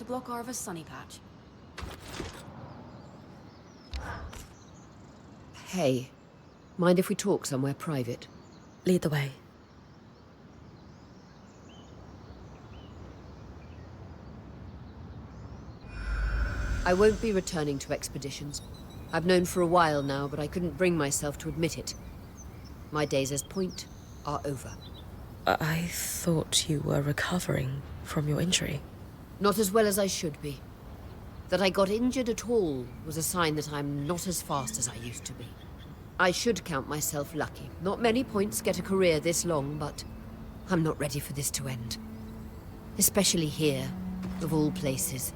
block Arva's sunny patch. Hey, mind if we talk somewhere private? Lead the way. I won't be returning to expeditions. I've known for a while now, but I couldn't bring myself to admit it. My days as Point are over. I thought you were recovering from your injury. Not as well as I should be. That I got injured at all was a sign that I'm not as fast as I used to be. I should count myself lucky. Not many Points get a career this long, but I'm not ready for this to end. Especially here, of all places.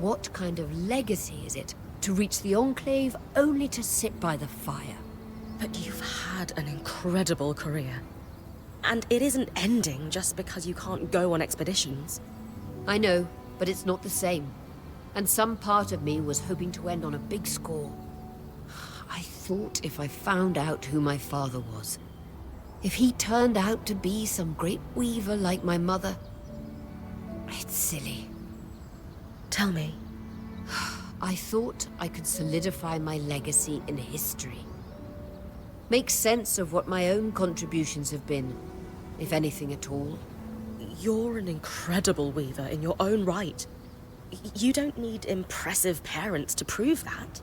What kind of legacy is it to reach the Enclave only to sit by the fire? But you've had an incredible career. And it isn't ending just because you can't go on expeditions. I know, but it's not the same. And some part of me was hoping to end on a big score. I thought if I found out who my father was, if he turned out to be some great weaver like my mother, it's silly. Tell me. I thought I could solidify my legacy in history. Make sense of what my own contributions have been, if anything at all. You're an incredible weaver in your own right. You don't need impressive parents to prove that.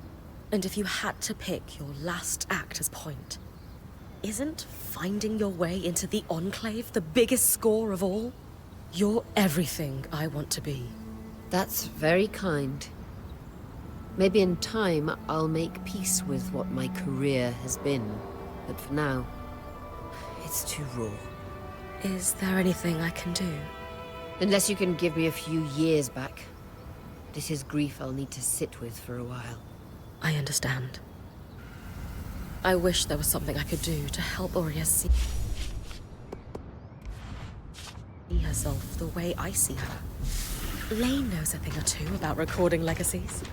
And if you had to pick your last act as Point, isn't finding your way into the Enclave the biggest score of all? You're everything I want to be. That's very kind. Maybe in time I'll make peace with what my career has been. But for now, it's too raw. Is there anything I can do? Unless you can give me a few years back. This is grief I'll need to sit with for a while. I understand. I wish there was something I could do to help Aurea see herself the way I see her. Lane knows a thing or two about recording legacies.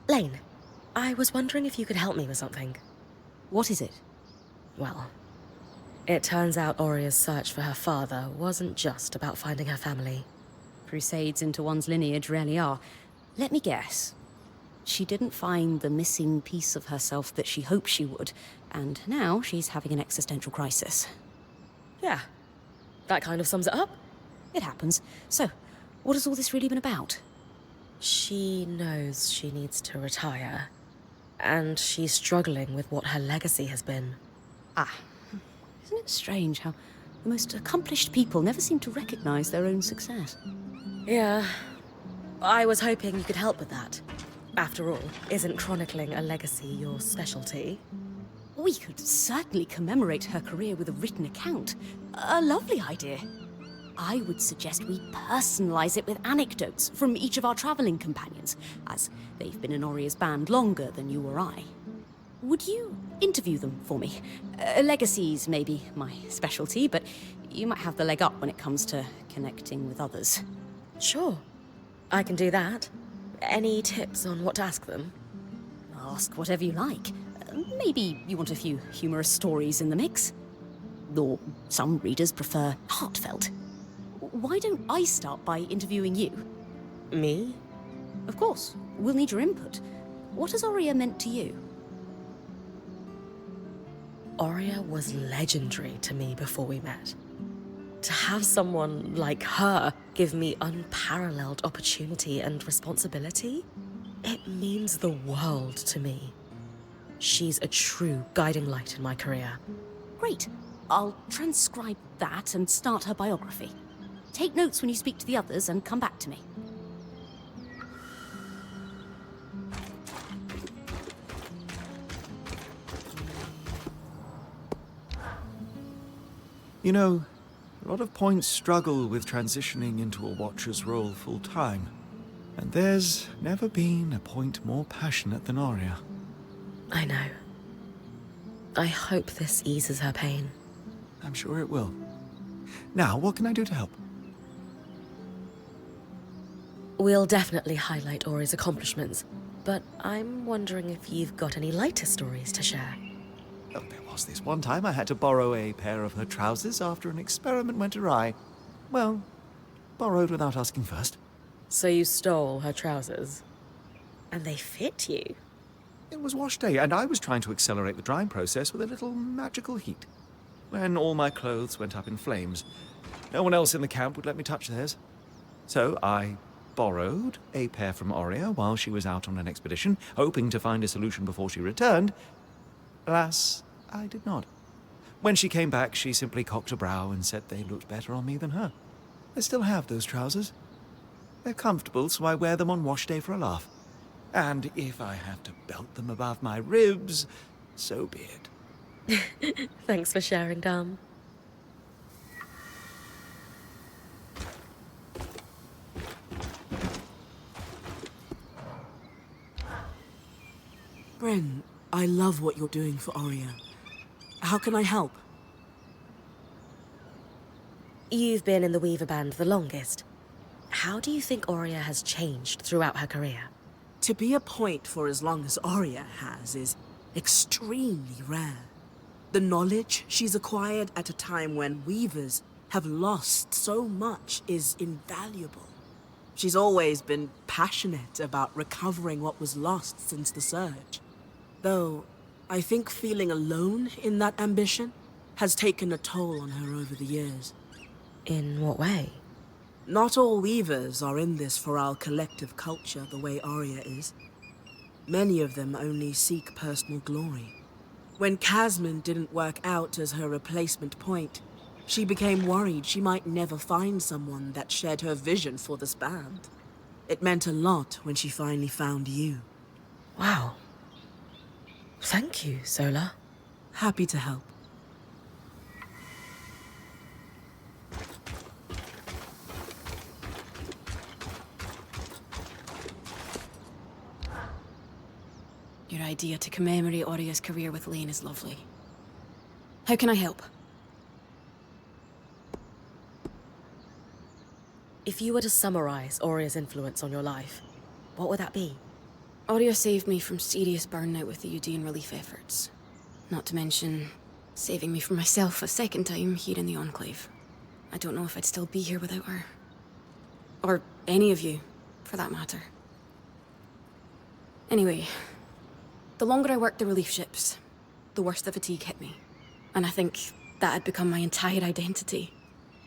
Lane, I was wondering if you could help me with something. What is it? Well, it turns out Aurea's search for her father wasn't just about finding her family. Crusades into one's lineage rarely are. Let me guess. She didn't find the missing piece of herself that she hoped she would, and now she's having an existential crisis. Yeah, that kind of sums it up. It happens. So, what has all this really been about? She knows she needs to retire, and she's struggling with what her legacy has been. Ah, isn't it strange how the most accomplished people never seem to recognize their own success? Yeah, I was hoping you could help with that. After all, isn't chronicling a legacy your specialty? We could certainly commemorate her career with a written account. A lovely idea. I would suggest we personalize it with anecdotes from each of our traveling companions, as they've been in Aurea's band longer than you or I. Would you interview them for me? Legacies may be my specialty, but you might have the leg up when it comes to connecting with others. Sure, I can do that. Any tips on what to ask them? Ask whatever you like. Maybe you want a few humorous stories in the mix? Or some readers prefer heartfelt. Why don't I start by interviewing you? Me? Of course. We'll need your input. What has Aurea meant to you? Aurea was legendary to me before we met. To have someone like her give me unparalleled opportunity and responsibility, it means the world to me. She's a true guiding light in my career. Great. I'll transcribe that and start her biography. Take notes when you speak to the others and come back to me. You know, a lot of Points struggle with transitioning into a Watcher's role full-time. And there's never been a Point more passionate than Aurea. I know. I hope this eases her pain. I'm sure it will. Now, what can I do to help? We'll definitely highlight Ori's accomplishments, but I'm wondering if you've got any lighter stories to share. Oh, there was this one time I had to borrow a pair of her trousers after an experiment went awry. Well, borrowed without asking first. So you stole her trousers? And they fit you? It was wash day, and I was trying to accelerate the drying process with a little magical heat. When all my clothes went up in flames, no one else in the camp would let me touch theirs. So I borrowed a pair from Oria while she was out on an expedition, hoping to find a solution before she returned. Alas, I did not. When she came back, she simply cocked a brow and said they looked better on me than her. I still have those trousers. They're comfortable, so I wear them on wash day for a laugh. And if I have to belt them above my ribs, so be it. Thanks for sharing, Dam. Bren, I love what you're doing for Oria. How can I help? You've been in the Weaver Band the longest. How do you think Oria has changed throughout her career? To be a point for as long as Oria has is extremely rare. The knowledge she's acquired at a time when Weavers have lost so much is invaluable. She's always been passionate about recovering what was lost since the Surge. Though, I think feeling alone in that ambition has taken a toll on her over the years. In what way? Not all Weavers are in this for our collective culture the way Arya is. Many of them only seek personal glory. When Casman didn't work out as her replacement point, she became worried she might never find someone that shared her vision for this band. It meant a lot when she finally found you. Wow. Thank you, Sola. Happy to help. Your idea to commemorate Oria's career with Lane is lovely. How can I help? If you were to summarize Oria's influence on your life, what would that be? Oria saved me from serious burnout with the Eudean relief efforts. Not to mention, saving me from myself a second time here in the Enclave. I don't know if I'd still be here without her. Or any of you, for that matter. Anyway, the longer I worked the relief ships, the worse the fatigue hit me. And I think that had become my entire identity.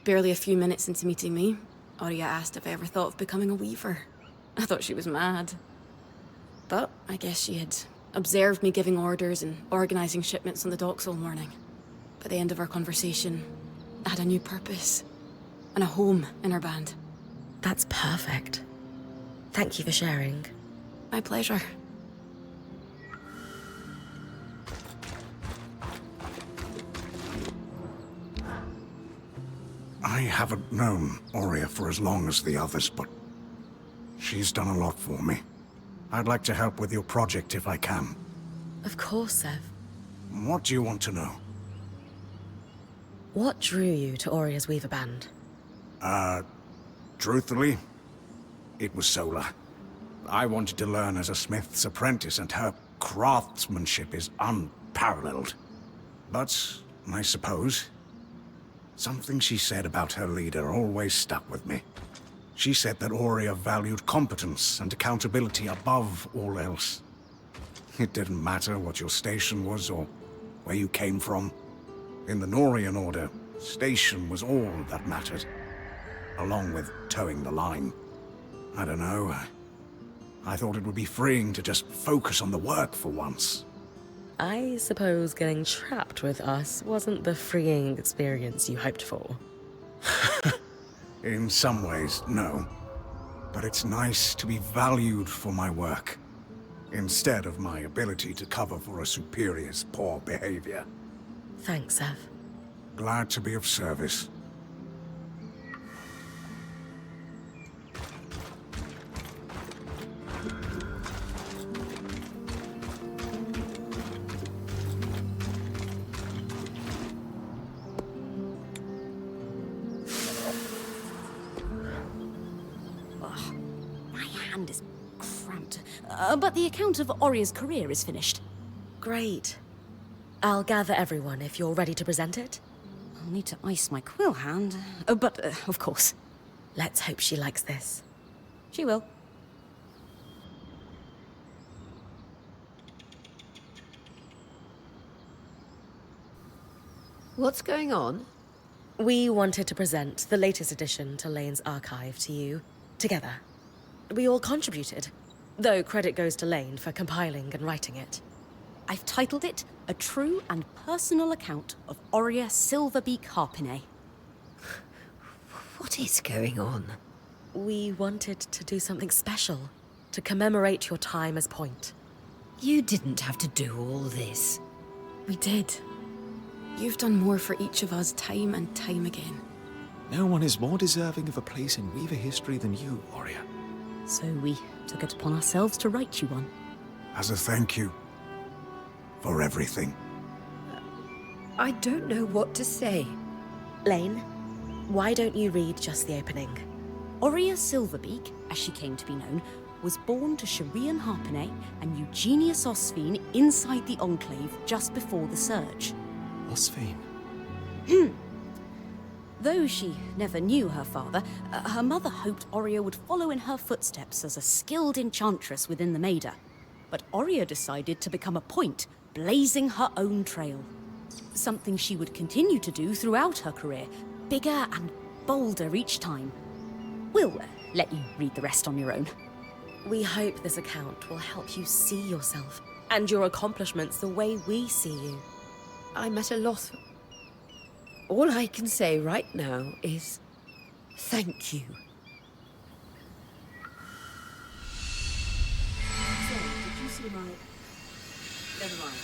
Barely a few minutes into meeting me, Oria asked if I ever thought of becoming a weaver. I thought she was mad. But I guess she had observed me giving orders and organizing shipments on the docks all morning. By the end of our conversation, I had a new purpose and a home in her band. That's perfect. Thank you for sharing. My pleasure. I haven't known Oria for as long as the others, but she's done a lot for me. I'd like to help with your project if I can. Of course, Sev. What do you want to know? What drew you to Oria's Weaver Band? Truthfully, it was Sola. I wanted to learn as a smith's apprentice, and her craftsmanship is unparalleled. But, I suppose, something she said about her leader always stuck with me. She said that Oria valued competence and accountability above all else. It didn't matter what your station was or where you came from. In the Norian order, station was all that mattered, along with towing the line. I don't know. I thought it would be freeing to just focus on the work for once. I suppose getting trapped with us wasn't the freeing experience you hoped for. In some ways, no. But it's nice to be valued for my work, instead of my ability to cover for a superior's poor behavior. Thanks, Sev. Glad to be of service. hand is cramped. But the account of Oria's career is finished. Great. I'll gather everyone if you're ready to present it. I'll need to ice my quill hand. But, of course. Let's hope she likes this. She will. What's going on? We wanted to present the latest addition to Lane's archive to you, together. We all contributed, though credit goes to Lane for compiling and writing it. I've titled it A True and Personal Account of Oria Silverbeak Harpinet. What is going on? We wanted to do something special to commemorate your time as Point. You didn't have to do all this. We did. You've done more for each of us time and time again. No one is more deserving of a place in Weaver history than you, Oria. So we took it upon ourselves to write you one. As a thank you for everything. I don't know what to say. Lane, why don't you read just the opening? Oria Silverbeak, as she came to be known, was born to Sharian Harpinet and Eugenius Osphine inside the Enclave just before the Surge. Osphine. Though she never knew her father, her mother hoped Oria would follow in her footsteps as a skilled enchantress within the Maida. But Oria decided to become a Point, blazing her own trail. Something she would continue to do throughout her career, bigger and bolder each time. We'll let you read the rest on your own. We hope this account will help you see yourself and your accomplishments the way we see you. I'm at a loss. All I can say right now is thank you. So, did you see my... Never mind.